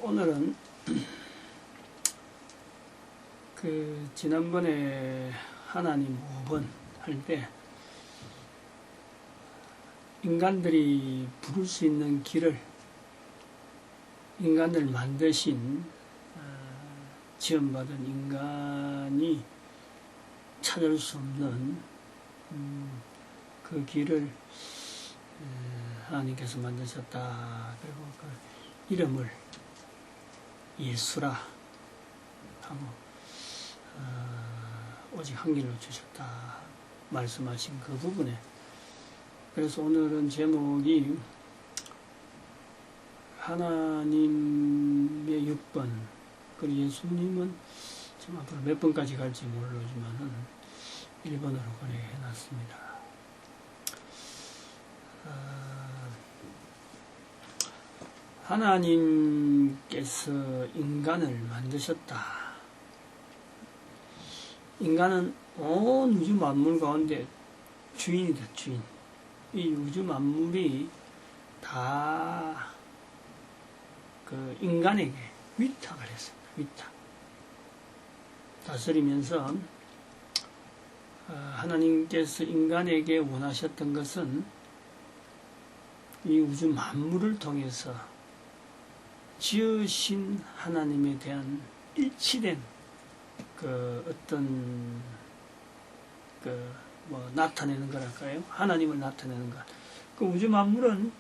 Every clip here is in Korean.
오늘은 지난번에 하나님 5번 할 때 인간들이 부를 수 있는 길을 인간을 만드신 지원받은 인간이 찾을 수 없는 그 길을 하나님께서 만드셨다. 그리고 그 이름을 예수라 하고 오직 한 길로 주셨다 말씀하신 그 부분에, 그래서 오늘은 제목이 하나님의 6번, 그리고 예수님은 지금 앞으로 몇 번까지 갈지 모르지만은 1번으로 그래 해놨습니다. 하나님께서 인간을 만드셨다. 인간은 온 우주 만물 가운데 주인이다, 주인. 이 우주 만물이 다 그 인간에게 위탁을 했습니다. 위탁. 다스리면서 하나님께서 인간에게 원하셨던 것은 이 우주 만물을 통해서 지으신 하나님에 대한 일치된 그 어떤 나타내는 거랄까요? 하나님을 나타내는 것. 그 우주 만물은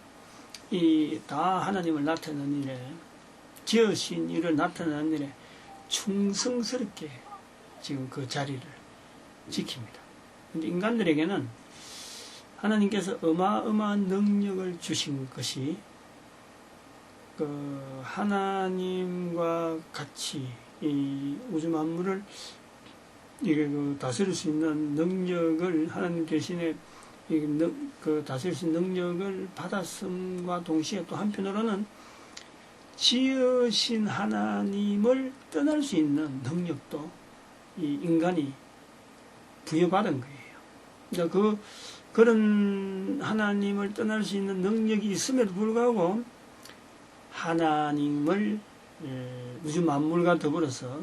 다 하나님을 나타내는 일에, 지으신 일을 나타내는 일에 충성스럽게 지금 그 자리를 지킵니다. 근데 인간들에게는 하나님께서 어마어마한 능력을 주신 것이 그 하나님과 같이 이 우주 만물을 다스릴 수 있는 능력을, 하나님 대신에 다스릴 수 있는 능력을 받았음과 동시에 또 한편으로는 지으신 하나님을 떠날 수 있는 능력도 이 인간이 부여받은 거예요. 그러니까 그런 하나님을 떠날 수 있는 능력이 있음에도 불구하고 하나님을 우주 만물과 더불어서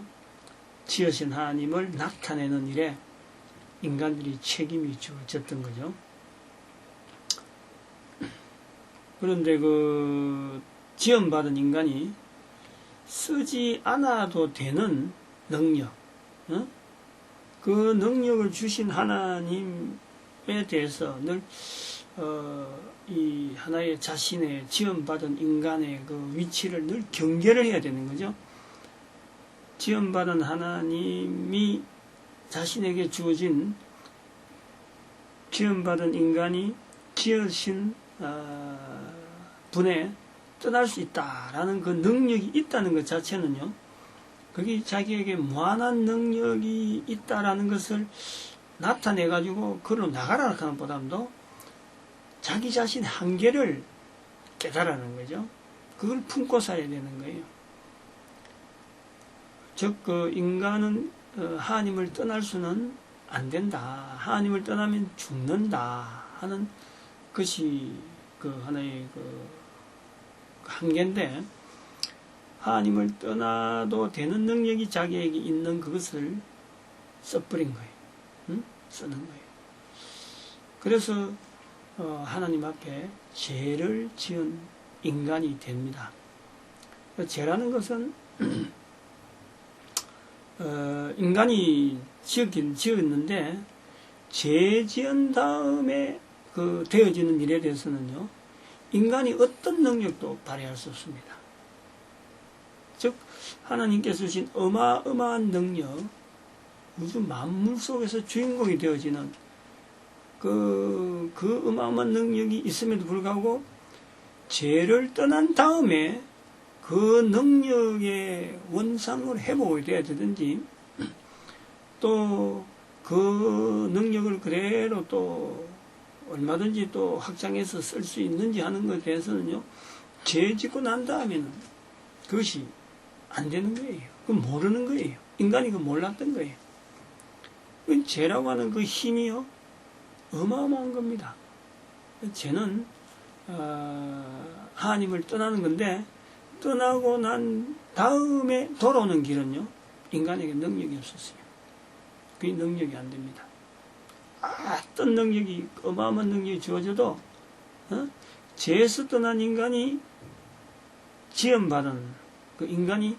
지으신 하나님을 나타내는 일에 인간들이 책임이 주어졌던 거죠. 그런데 지원받은 인간이 쓰지 않아도 되는 능력, 그 능력을 주신 하나님에 대해서 늘 이 하나의 자신의 지원받은 인간의 그 위치를 늘 경계를 해야 되는 거죠. 지원받은 하나님이 자신에게 주어진, 지원받은 인간이 지으신 분에 떠날 수 있다라는 그 능력이 있다는 것 자체는요, 그게 자기에게 무한한 능력이 있다라는 것을 나타내가지고 그로 나가라 하는 보다도 자기 자신의 한계를 깨달아는 거죠. 그걸 품고 살아야 되는 거예요. 즉, 인간은 하나님을 떠날 수는 안 된다. 하나님을 떠나면 죽는다 하는 것이 하나의 한계인데, 하나님을 떠나도 되는 능력이 자기에게 있는 그것을 써버린 거예요. 쓰는 거예요. 그래서 하나님 앞에 죄를 지은 인간이 됩니다. 죄라는 것은 인간이 지었긴 지었는데, 죄 지은 다음에 되어지는 일에 대해서는요, 인간이 어떤 능력도 발휘할 수 없습니다. 즉, 하나님께서 주신 어마어마한 능력, 우주 만물 속에서 주인공이 되어지는 그 어마어마한 능력이 있음에도 불구하고 죄를 떠난 다음에 그 능력의 원상을 회복이 돼야 되든지, 또 그 능력을 그대로 또 얼마든지 또 확장해서 쓸 수 있는지 하는 것에 대해서는요, 죄 짓고 난 다음에는 그것이 안 되는 거예요. 그건 모르는 거예요. 인간이 몰랐던 거예요. 죄라고 하는 그 힘이요, 어마어마한 겁니다. 죄는 하나님을 떠나는 건데, 떠나고 난 다음에 돌아오는 길은요, 인간에게 능력이 없었어요. 그게 능력이 안 됩니다. 어떤 능력이, 어마어마한 능력이 주어져도, 죄에서 떠난 인간이 지음받은 그 인간이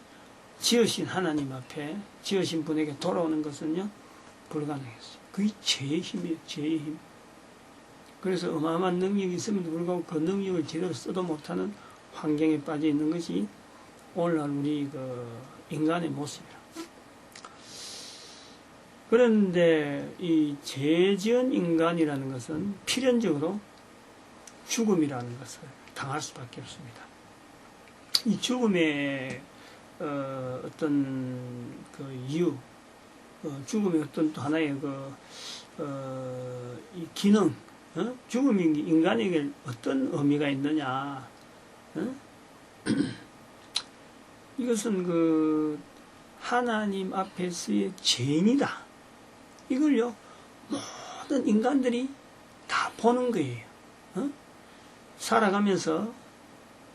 지으신 하나님 앞에, 지으신 분에게 돌아오는 것은요, 불가능했어요. 그게 죄의 힘이에요, 죄의 힘. 그래서 어마어마한 능력이 있음에도 불구하고 그 능력을 제대로 써도 못하는 환경에 빠져 있는 것이 오늘날 우리 인간의 모습이라. 그런데 이 죄지은 인간이라는 것은 필연적으로 죽음이라는 것을 당할 수밖에 없습니다. 이 죽음의 어떤 그 이유, 죽음의 어떤 또 하나의 이 기능, 죽음이 인간에게 어떤 의미가 있느냐, 이것은 하나님 앞에서의 죄인이다. 이걸요, 모든 인간들이 다 보는 거예요. 살아가면서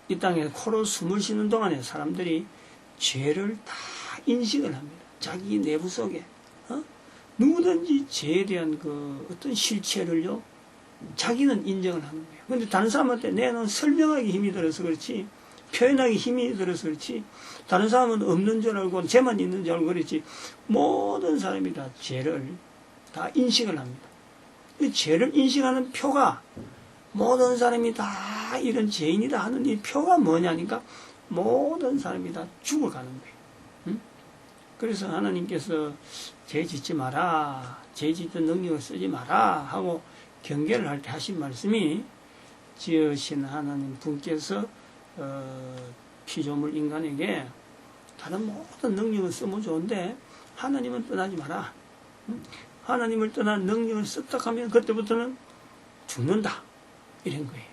이 땅에 코로 숨을 쉬는 동안에 사람들이 죄를 다 인식을 합니다. 자기 내부 속에. 누구든지 죄에 대한 어떤 실체를요, 자기는 인정을 하는 거예요. 근데 다른 사람한테 내는 설명하기 힘이 들어서 그렇지, 표현하기 힘이 들어서 그렇지, 다른 사람은 없는 줄 알고, 죄만 있는 줄 알고 그렇지, 모든 사람이 다 죄를 다 인식을 합니다. 이 죄를 인식하는 표가, 모든 사람이 다 이런 죄인이다 하는 이 표가 뭐냐니까, 모든 사람이 다 죽어가는 거예요. 그래서 하나님께서 죄 짓지 마라, 죄 짓는 능력을 쓰지 마라 하고 경계를 할 때 하신 말씀이, 지으신 하나님 분께서 피조물 인간에게 다른 모든 능력을 쓰면 좋은데 하나님은 떠나지 마라. 하나님을 떠난 능력을 썼다 하면 그때부터는 죽는다. 이런 거예요.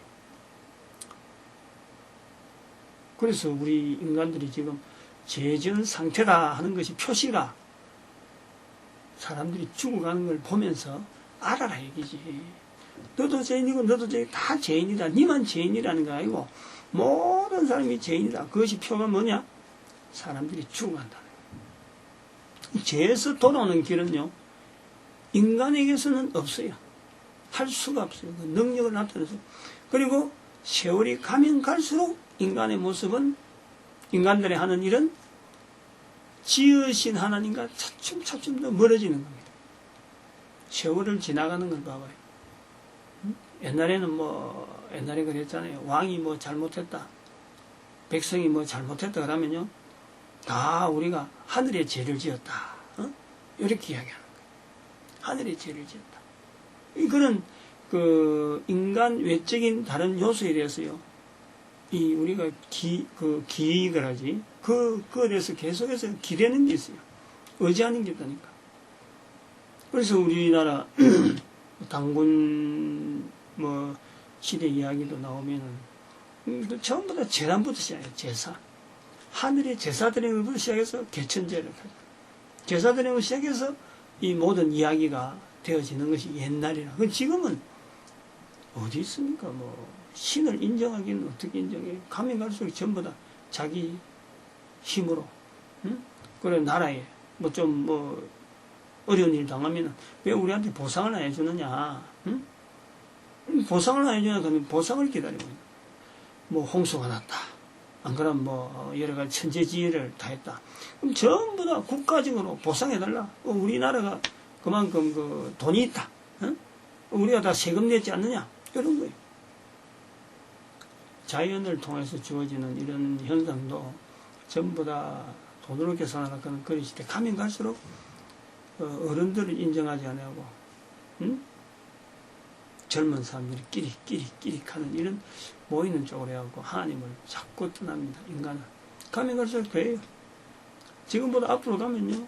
그래서 우리 인간들이 지금 죄 지은 상태다 하는 것이 표시가, 사람들이 죽어가는 걸 보면서 알아라 얘기지. 너도 죄인이고 너도 죄인, 다 죄인이다. 니만 죄인이라는 거 아니고 모든 사람이 죄인이다. 그것이 표가 뭐냐? 사람들이 죽어간다는 거예요. 죄에서 돌아오는 길은요, 인간에게서는 없어요. 할 수가 없어요. 그 능력을 나타내서. 그리고 세월이 가면 갈수록 인간의 모습은, 인간들이 하는 일은 지으신 하나님과 차츰차츰 더 멀어지는 겁니다. 세월을 지나가는 걸 봐봐요. 옛날에는 옛날에 그랬잖아요. 왕이 잘못했다, 백성이 잘못했다 그러면요, 다 우리가 하늘의 죄를 지었다. 이렇게 이야기하는 거예요. 하늘의 죄를 지었다. 이거는 인간 외적인 다른 요소에 대해서요, 우리가 기익을 하지, 그거에 대해서 계속해서 기대는 게 있어요. 의지하는 게 있다니까. 그래서 우리나라 당군 시대 이야기도 나오면은, 전부 다 제단부터 시작해요. 제사. 하늘의 제사 드리는 것부터 시작해서 개천제를 하죠. 제사 드리는 것부터 시작해서 이 모든 이야기가 되어지는 것이 옛날이라. 지금은 어디 있습니까? 신을 인정하기는 어떻게 인정해? 가면 갈수록 전부 다 자기 힘으로, 그래, 나라에 어려운 일 당하면 왜 우리한테 보상을 안 해주느냐? 보상을 안 해주냐? 그러면 보상을 기다리고 있는. 홍수가 났다. 안 그러면 여러 가지 천재지혜를 다 했다. 그럼 전부 다 국가적으로 보상해달라. 우리나라가 그만큼 돈이 있다. 우리가 다 세금 내지 않느냐? 이런 거예요. 자연을 통해서 주어지는 이런 현상도 전부 다 돈으로 계산하는 그런 시대 가면 갈수록 어른들을 인정하지 않고 젊은 사람들이 끼리 하는 이런 모이는 쪽으로 해갖고 하나님을 자꾸 떠납니다. 인간은 가면 갈수록 그래요. 지금보다 앞으로 가면요,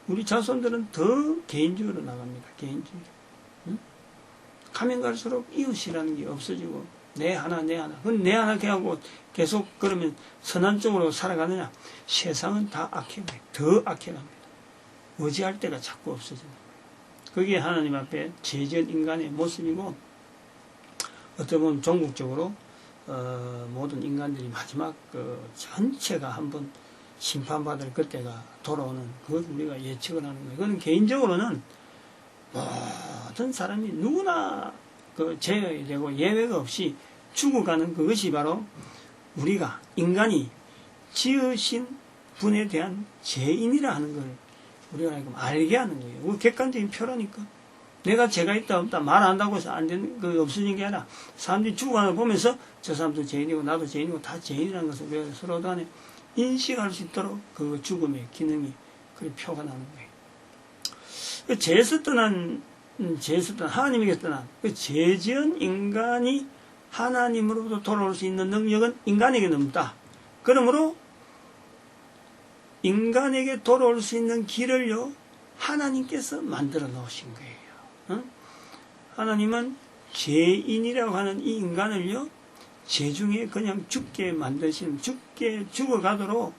우리 자손들은 더 개인주의로 나갑니다. 개인주의. 가면 갈수록 이웃이라는 게 없어지고 내 하나. 그건 내 하나 하고 계속 그러면 선한 쪽으로 살아가느냐? 세상은 다 악해갑니다. 더 악해갑니다. 의지할 때가 자꾸 없어지는 거예요. 그게 하나님 앞에 죄지은 인간의 모습이고, 어떻게 보면 종국적으로 모든 인간들이 마지막 전체가 한번 심판받을 그때가 돌아오는 그걸 우리가 예측을 하는 거예요. 이거는 개인적으로는 모든 사람이 누구나 제어되고 예외가 없이 죽어가는 그것이 바로 우리가 인간이 지으신 분에 대한 죄인이라 하는 걸 우리가 알게 하는 거예요. 그 객관적인 표라니까. 내가 죄가 있다 없다 말 안 한다고 해서 안 되는 거 없어진 게 아니라 사람들이 죽어가는 거 보면서 저 사람도 죄인이고 나도 죄인이고 다 죄인이라는 것을 우리가 서로 간에 인식할 수 있도록 그 죽음의 기능이 그 표가 나는 거예요. 죄에서 떠난 하나님에게서 떠난 그 죄지은 인간이 하나님으로부터 돌아올 수 있는 능력은 인간에게는 없다. 그러므로 인간에게 돌아올 수 있는 길을요 하나님께서 만들어 놓으신 거예요. 하나님은 죄인이라고 하는 이 인간을요 죄 중에 그냥 죽게 만드시는 죽어가도록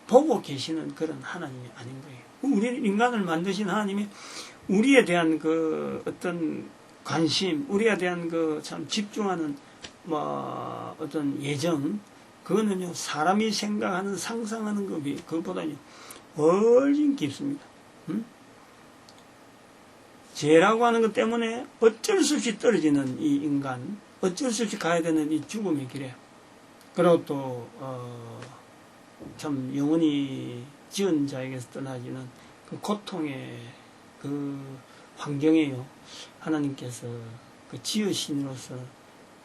보고 계시는 그런 하나님이 아닌 거예요. 우리 인간을 만드신 하나님이 우리에 대한 그 어떤 관심, 우리에 대한 그 참 집중하는 어떤 예정, 그거는요 사람이 생각하는 상상하는 그것보다는 훨씬 깊습니다. 죄라고 하는 것 때문에 어쩔 수 없이 떨어지는 이 인간, 어쩔 수 없이 가야 되는 이 죽음의 길에, 그리고 또 참 영원히 지은 자에게서 떠나지는 그 고통의 그 환경에요 하나님께서 그 지으신으로서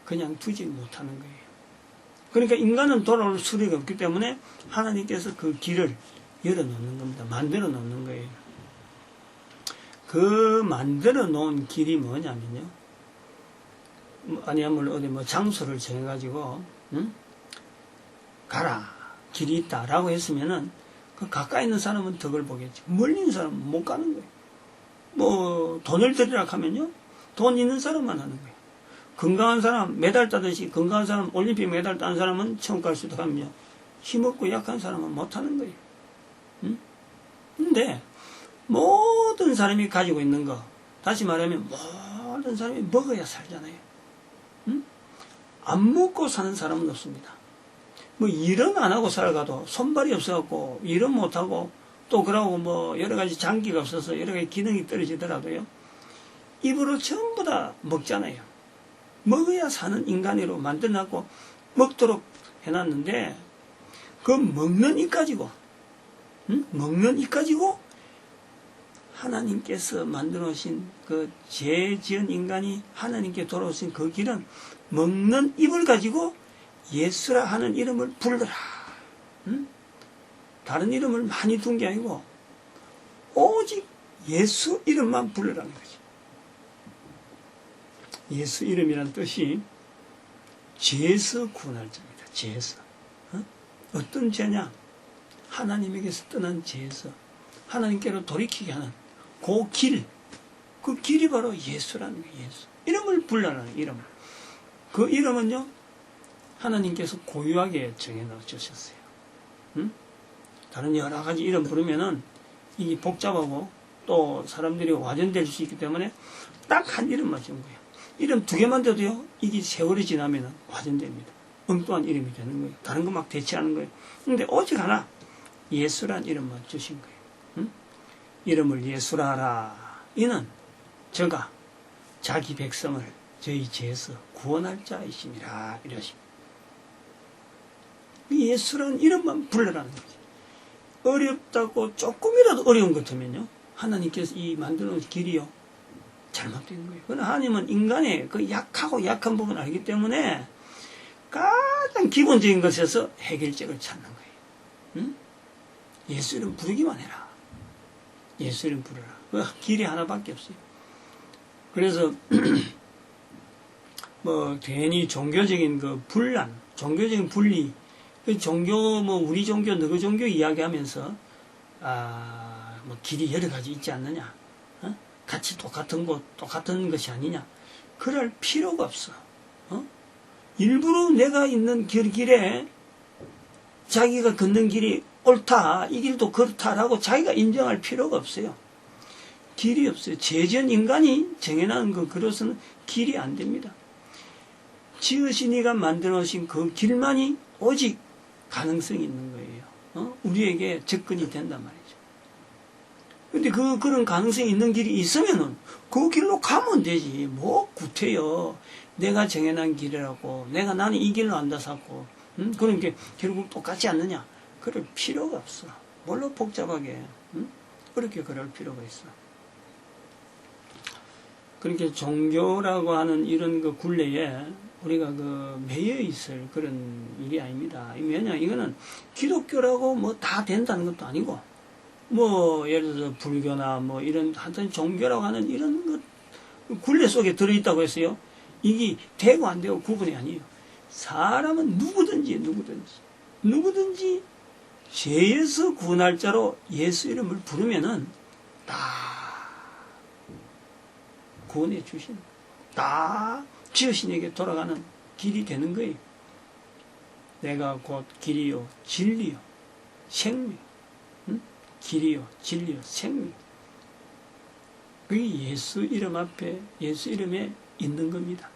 그냥 두지 못하는 거예요. 그러니까 인간은 돌아올 수리가 없기 때문에 하나님께서 그 길을 열어놓는 겁니다. 만들어 놓는 거예요. 그 만들어 놓은 길이 뭐냐면요, 아니면 어디 장소를 정해가지고 가라 길이 있다라고 했으면은 그 가까이 있는 사람은 덕을 보겠지, 멀리 있는 사람은 못 가는 거예요. 돈을 들이라 하면요 돈 있는 사람만 하는 거예요. 건강한 사람, 메달 따듯이 건강한 사람, 올림픽 메달 딴 사람은 처음 갈 수도 하면요 힘없고 약한 사람은 못 하는 거예요. 근데 모든 사람이 가지고 있는 거, 다시 말하면 모든 사람이 먹어야 살잖아요. 안 먹고 사는 사람은 없습니다. 일은 안 하고 살아가도 손발이 없어갖고 일은 못하고 또 그러고 여러 가지 장기가 없어서 여러 가지 기능이 떨어지더라도요 입으로 전부 다 먹잖아요. 먹어야 사는 인간으로 만들어놨고 먹도록 해놨는데 그 먹는 입 가지고 하나님께서 만들어 놓으신 그 죄 지은 인간이 하나님께 돌아오신 그 길은 먹는 입을 가지고 예수라 하는 이름을 불러라. 다른 이름을 많이 둔 게 아니고 오직 예수 이름만 불러라는 거지. 예수 이름이란 뜻이 죄에서 구원할 자입니다. 죄에서. 어떤 죄냐? 하나님에게서 떠난 죄에서 하나님께로 돌이키게 하는 그 길, 그 길이 바로 예수라는 거예요. 예수. 이름을 불러라는 이름을. 그 이름은요 하나님께서 고유하게 정해놓으 주셨어요. 다른 여러 가지 이름 부르면은 이게 복잡하고 또 사람들이 와전될 수 있기 때문에 딱 한 이름만 준 거예요. 이름 2개만 돼도요 이게 세월이 지나면은 와전됩니다. 엉뚱한 이름이 되는 거예요. 다른 거 막 대체하는 거예요. 근데 오직 하나 예수란 이름만 주신 거예요. 이름을 예수라 하라. 이는 저가 자기 백성을 저희 죄에서 구원할 자이심이라 이러십니다. 예수라는 이름만 불러라는 거지. 어렵다고 조금이라도 어려운 것 같으면요 하나님께서 이 만들어놓은 길이요 잘못된 거예요. 그러나 하나님은 인간의 그 약하고 약한 부분을 알기 때문에 가장 기본적인 것에서 해결책을 찾는 거예요. 예수 이름 부르기만 해라. 예수 이름 부르라. 그 길이 하나밖에 없어요. 그래서 괜히 종교적인 그 분란, 종교적인 분리, 그 종교 우리 종교 너희 종교 이야기하면서 길이 여러 가지 있지 않느냐, 같이 똑같은 곳 똑같은 것이 아니냐, 그럴 필요가 없어. 일부러 내가 있는 길에 자기가 걷는 길이 옳다, 이 길도 그렇다라고 자기가 인정할 필요가 없어요. 길이 없어요. 죄지은 인간이 정해놓은 그로서는 길이 안 됩니다. 지으신 이가 만들어 놓으신 그 길만이 오직 가능성이 있는 거예요. 우리에게 접근이 된단 말이죠. 근데 그런 가능성이 있는 길이 있으면은 그 길로 가면 되지. 뭐 구태여. 내가 정해놓은 길이라고. 나는 이 길로 안다 샀고. 그러니까 결국 똑같지 않느냐. 그럴 필요가 없어. 뭘로 복잡하게. 그렇게 그럴 필요가 있어. 그렇게 종교라고 하는 이런 그 굴레에 우리가 매여 있을 그런 일이 아닙니다. 왜냐, 이거는 기독교라고 뭐 다 된다는 것도 아니고, 뭐, 예를 들어서 불교나 뭐 이런, 하여튼 종교라고 하는 이런 것, 굴레 속에 들어있다고 했어요. 이게 되고 안 되고 구분이 아니에요. 사람은 누구든지 죄에서 구원할 자로 예수 이름을 부르면은 다 구원해 주신, 다 지으신에게 돌아가는 길이 되는 거예요. 내가 곧 길이요, 진리요, 생명. 길이요, 진리요, 생명. 그게 예수 이름 앞에, 예수 이름에 있는 겁니다.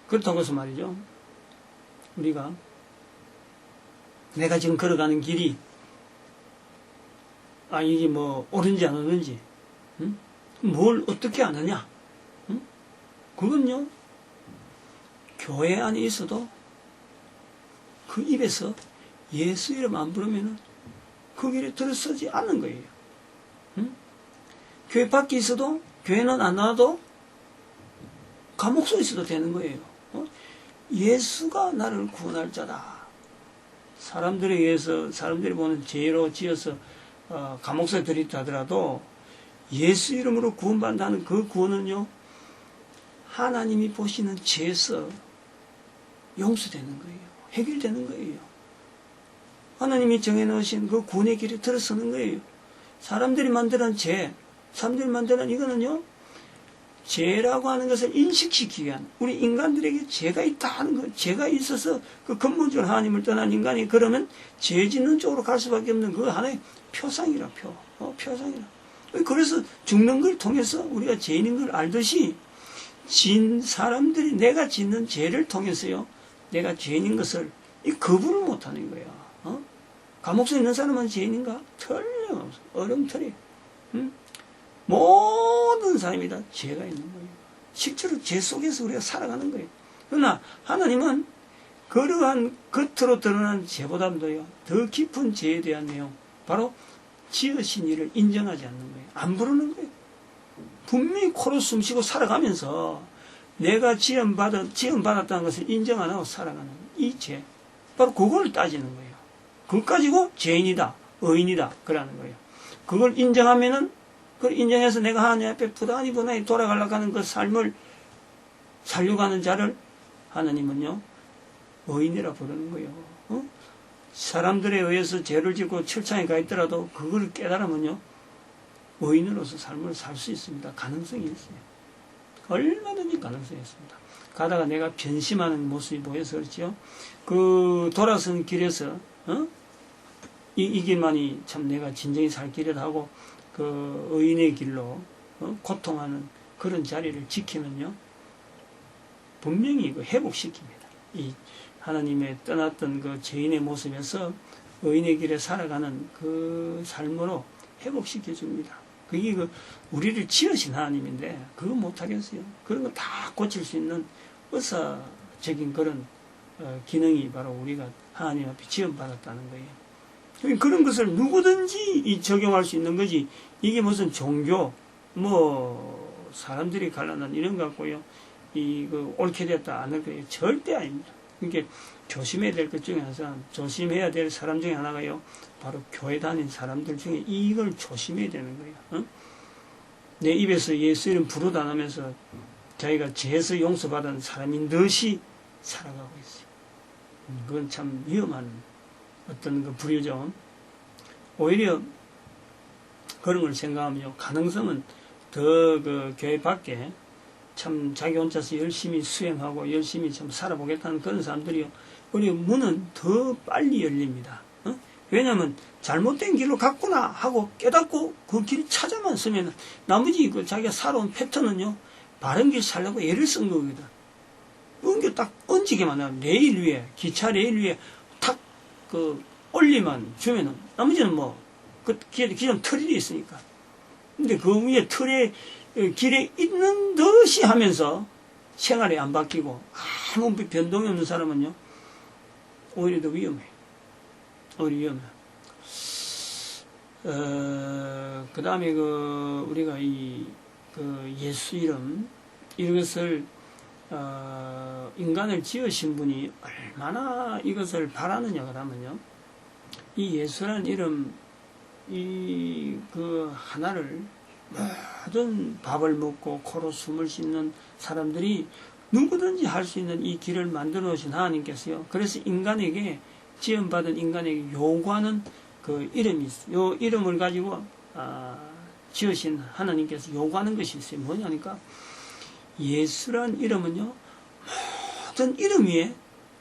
그렇다고 해서 말이죠. 우리가, 내가 지금 걸어가는 길이, 이게 뭐, 옳은지 안 옳은지, 뭘 어떻게 아느냐? 그건요, 교회 안에 있어도 그 입에서 예수 이름 안 부르면은 그 길에 들어서지 않는 거예요. 교회 밖에 있어도, 교회는 안 나와도 감옥 속에 있어도 되는 거예요. 예수가 나를 구원할 자다. 사람들에 의해서, 사람들이 보는 죄로 지어서 감옥 속에 들이다 하더라도 예수 이름으로 구원받는다는 그 구원은요, 하나님이 보시는 죄에서 용서되는 거예요. 해결되는 거예요. 하나님이 정해놓으신 그 구원의 길에 들어서는 거예요. 사람들이 만드는 죄, 사람들이 만드는 이거는요, 죄라고 하는 것을 인식시키기 위한, 우리 인간들에게 죄가 있다 하는 것, 죄가 있어서 그 근본적으로 하나님을 떠난 인간이 그러면 죄 짓는 쪽으로 갈 수밖에 없는 그 하나의 표상이라, 표상이라. 그래서 죽는 걸 통해서 우리가 죄인인 걸 알듯이 사람들이 내가 짓는 죄를 통해서요, 내가 죄인인 것을 거부를 못하는 거야. 감옥 속에 있는 사람은 죄인인가? 틀림없어. 얼음틀이. 모든 사람이 다 죄가 있는 거예요. 실제로 죄 속에서 우리가 살아가는 거예요. 그러나 하나님은 그러한 겉으로 드러난 죄보다도요, 더 깊은 죄에 대한 내용, 바로 지으신 일을 인정하지 않는 거예요. 안 부르는 거예요. 분명히 코로 숨쉬고 살아가면서 내가 지음받았다는 것을 인정 안 하고 살아가는 이 죄. 바로 그걸 따지는 거예요. 그걸 가지고 죄인이다, 의인이다, 그러는 거예요. 그걸 인정하면은, 그걸 인정해서 내가 하나님 앞에 부단히 돌아가려고 하는 그 삶을 살려고 하는 자를 하나님은요, 의인이라 부르는 거예요. 사람들에 의해서 죄를 짓고 철창에 가 있더라도 그걸 깨달으면요, 의인으로서 삶을 살 수 있습니다. 가능성이 있어요. 얼마든지 가능성이 있습니다. 가다가 내가 변심하는 모습이 보여서 그렇지요. 그 돌아선 길에서 이 길만이 참 내가 진정히 살 길이다 하고 그 의인의 길로 고통하는 그런 자리를 지키면요, 분명히 그 회복시킵니다. 이 하나님의 떠났던 그 죄인의 모습에서 의인의 길에 살아가는 그 삶으로 회복시켜 줍니다. 그게 우리를 지으신 하나님인데 그거 못하겠어요. 그런 거 다 고칠 수 있는 의사적인 그런 기능이 바로 우리가 하나님 앞에 지원받았다는 거예요. 그런 것을 누구든지 적용할 수 있는 거지, 이게 무슨 종교, 뭐 사람들이 갈라난 이런 거 같고요, 옳게 됐다 안 옳게, 절대 아닙니다. 그러니까 조심해야 될 것 중에 하나, 조심해야 될 사람 중에 하나가요, 바로 교회 다닌 사람들 중에 이걸 조심해야 되는 거예요. 내 입에서 예수 이름 부르다 안 하면서 자기가 죄에서 용서받은 사람인 듯이 살아가고 있어요. 그건 참 위험한 어떤 그 불효죠. 오히려 그런 걸 생각하면 가능성은 더 그 교회 밖에 참 자기 혼자서 열심히 수행하고 열심히 참 살아보겠다는 그런 사람들이요, 우리 문은 더 빨리 열립니다. 왜냐하면 잘못된 길로 갔구나 하고 깨닫고 그 길 찾아만 서면 나머지 그 자기가 살아온 패턴은요, 바른 길 살라고 애를 쓴 거거든. 엉겨 딱 얹기만 하면 레일 위에, 기차 레일 위에 탁 올리만 주면은 나머지는 기존 틀이 있으니까. 근데 그 위에 틀에 길에 있는 듯이 하면서 생활이 안 바뀌고 아무 변동이 없는 사람은요 오히려 더 위험해. 오히려 위험해. 그 다음에 우리가 예수 이름 이것을 인간을 지으신 분이 얼마나 이것을 바라느냐 그러면요, 이 예수라는 이름 하나를 모든 밥을 먹고 코로 숨을 쉬는 사람들이 누구든지 할 수 있는 이 길을 만들어 놓으신 하나님께서요, 그래서 인간에게 지음받은 인간에게 요구하는 그 이름이 있어요. 요 이름을 가지고 지으신 하나님께서 요구하는 것이 있어요. 뭐냐니까 예수란 이름은요, 모든 이름 위에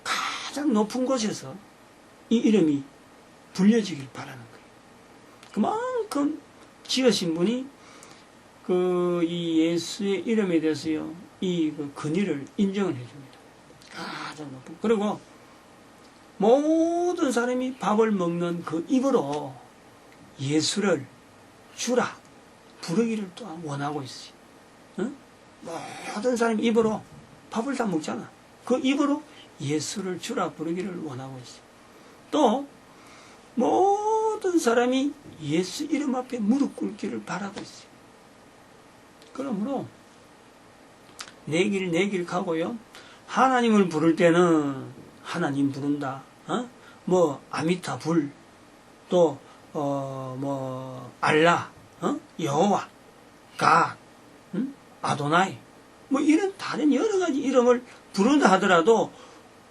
가장 높은 곳에서 이 이름이 불려지길 바라는 거예요. 그만큼 지으신 분이 이 예수의 이름에 대해서요, 근위를 인정을 해줍니다. 가장 높은. 그리고 모든 사람이 밥을 먹는 그 입으로 예수를 주라 부르기를 또한 원하고 있어요. 응? 모든 사람이 입으로 밥을 다 먹잖아. 그 입으로 예수를 주라 부르기를 원하고 있어요. 또 모든 사람이 예수 이름 앞에 무릎 꿇기를 바라고 있어요. 그러므로 내 길 가고요, 하나님을 부를 때는 하나님 부른다. 아미타 불, 또 알라, 여호와, 갓, 아도나이, 이런 다른 여러 가지 이름을 부른다 하더라도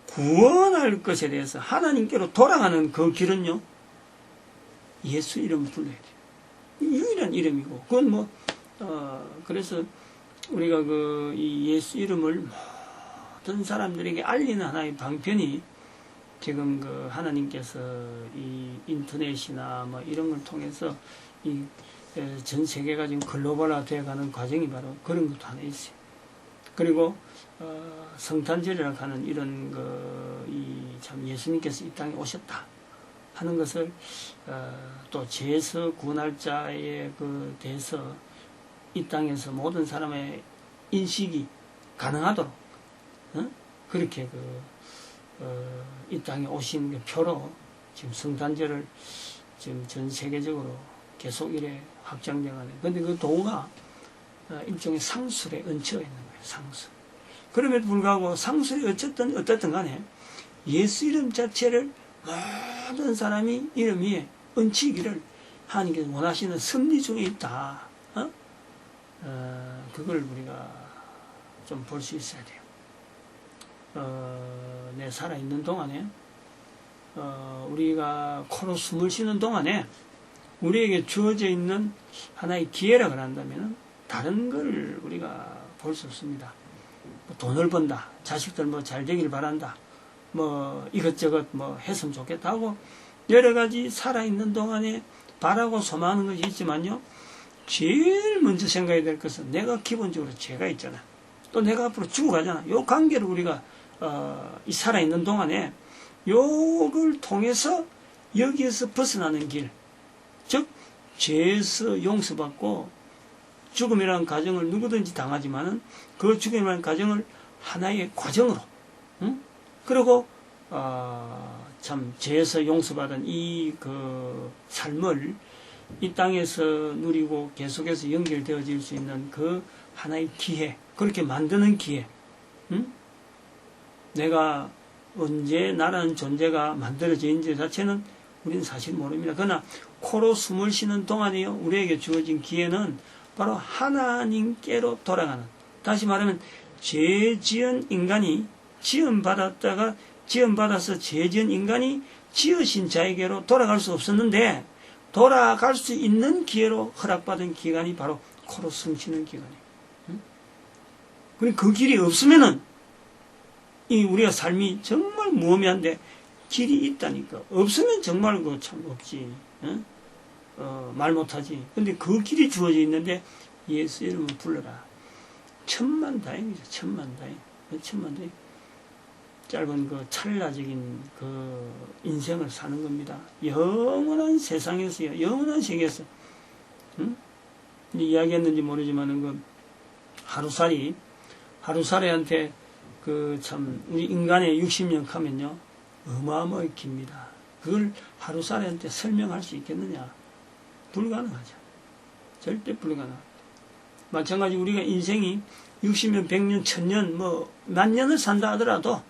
구원할 것에 대해서 하나님께로 돌아가는 그 길은요, 예수 이름을 불러야 돼요. 유일한 이름이고, 그건 그래서 우리가 이 예수 이름을 모든 사람들에게 알리는 하나의 방편이 지금 하나님께서 이 인터넷이나 이런 걸 통해서 전 세계가 지금 글로벌화 되어 가는 과정이 바로 그런 것도 하나 있어요. 그리고 성탄절이라고 하는 이런 참 예수님께서 이 땅에 오셨다 하는 것을 또 죄에서 구원할 자에 대해서 이 땅에서 모든 사람의 인식이 가능하도록 그렇게 이 땅에 오신 표로 지금 성탄절을 지금 전 세계적으로 계속 이래 확장되어가는. 근데 그 도가 일종의 상술에 얹혀 있는 거예요. 상술. 그럼에도 불구하고 상술이 어쨌든 간에 예수 이름 자체를 모든 사람이 이름 위에 얹히기를 하나님께서 원하시는 섭리 중에 있다. 그걸 우리가 좀 볼 수 있어야 돼요. 내 살아있는 동안에, 우리가 코로 숨을 쉬는 동안에 우리에게 주어져 있는 하나의 기회라고 한다면 다른 걸 우리가 볼 수 없습니다. 돈을 번다, 자식들 잘 되길 바란다, 이것저것 했으면 좋겠다 하고 여러 가지 살아있는 동안에 바라고 소망하는 것이 있지만요, 제일 먼저 생각해야 될 것은 내가 기본적으로 죄가 있잖아. 또 내가 앞으로 죽어가잖아. 요 관계를 우리가 이 살아있는 동안에 요걸 통해서 여기에서 벗어나는 길, 즉 죄에서 용서받고 죽음이라는 과정을 누구든지 당하지만은 그 죽음이라는 과정을 하나의 과정으로, 그리고 참 죄에서 용서받은 이 삶을 이 땅에서 누리고 계속해서 연결되어질 수 있는 그 하나의 기회, 그렇게 만드는 기회. 내가 언제 나라는 존재가 만들어진지 자체는 우리는 사실 모릅니다. 그러나 코로 숨을 쉬는 동안에요, 우리에게 주어진 기회는 바로 하나님께로 돌아가는, 다시 말하면 죄 지은 인간이 지음받아서 죄 지은 인간이 지으신 자에게로 돌아갈 수 없었는데 돌아갈 수 있는 기회로 허락받은 기간이 바로 코로 숨 쉬는 기간이에요. 그 길이 없으면은 우리가 삶이 정말 무의미한데 길이 있다니까. 없으면 정말 참 없지. 말 못하지. 근데 그 길이 주어져 있는데 예수 이름을 불러라. 천만다행이죠. 천만다행. 천만다행. 짧은 그 찰나적인 그 인생을 사는 겁니다. 영원한 세상에서요. 영원한 세계에서. 응? 이야기했는지 모르지만은 그 하루살이한테 그 참 우리 인간의 60년 하면요. 어마어마하게 깁니다. 그걸 하루살이한테 설명할 수 있겠느냐? 불가능하죠. 절대 불가능합니다. 마찬가지 우리가 인생이 60년, 100년, 1000년, 뭐, 만 년을 산다 하더라도,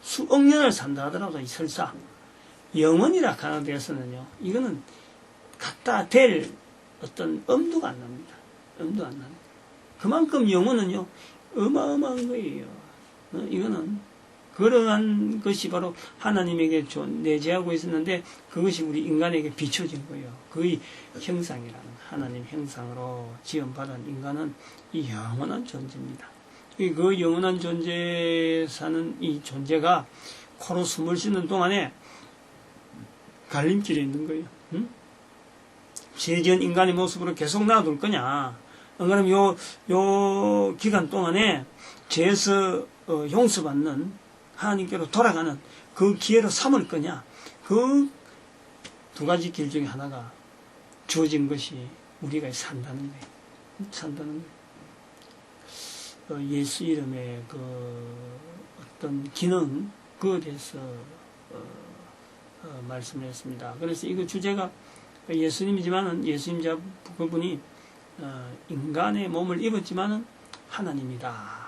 수억 년을 산다 하더라도, 이 설사, 영원이라 하는 데서는요, 이거는 갖다 댈 어떤 엄두가 안 납니다. 엄두 안 납니다. 그만큼 영혼은요, 어마어마한 거예요. 이거는, 그러한 것이 바로 하나님에게 내재하고 있었는데, 그것이 우리 인간에게 비춰진 거예요. 그의 형상이라는, 하나님 형상으로 지원받은 인간은 이 영원한 존재입니다. 그 영원한 존재 사는 이 존재가 코로 숨을 쉬는 동안에 갈림길에 있는 거예요. 응? 세전 인간의 모습으로 계속 놔둘 거냐? 그럼 요 기간 동안에 죄에서 용서받는 하나님께로 돌아가는 그 기회로 삼을 거냐? 그 두 가지 길 중에 하나가 주어진 것이 우리가 산다는 거예요. 산다는 거예요. 예수 이름의 그 어떤 기능, 그에 대해서 말씀을 했습니다. 그래서 이거 주제가 예수님이지만은 예수님 그분이 인간의 몸을 입었지만은 하나님이다.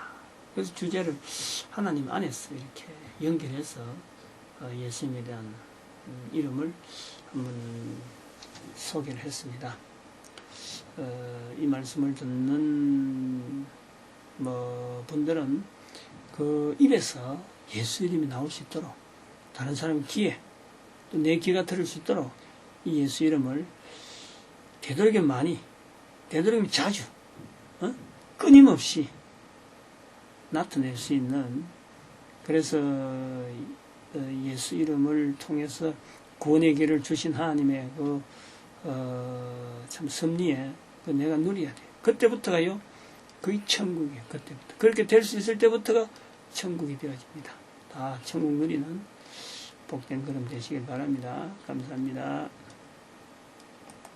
그래서 주제를 하나님 안에서 이렇게 연결해서 예수님에 대한 이름을 한번 소개를 했습니다. 이 말씀을 듣는 분들은 그 입에서 예수 이름이 나올 수 있도록 다른 사람 귀에 또 내 귀가 들을 수 있도록 이 예수 이름을 되도록이면 많이, 되도록이면 자주, 끊임없이 나타낼 수 있는, 그래서 예수 이름을 통해서 구원의 길을 주신 하나님의 참 섭리에 내가 누려야 돼요. 그때부터가요, 거의 천국이에요. 그때부터. 그렇게 될 수 있을 때부터가 천국이 되어집니다. 다 천국 누리는 복된 걸음 되시길 바랍니다. 감사합니다.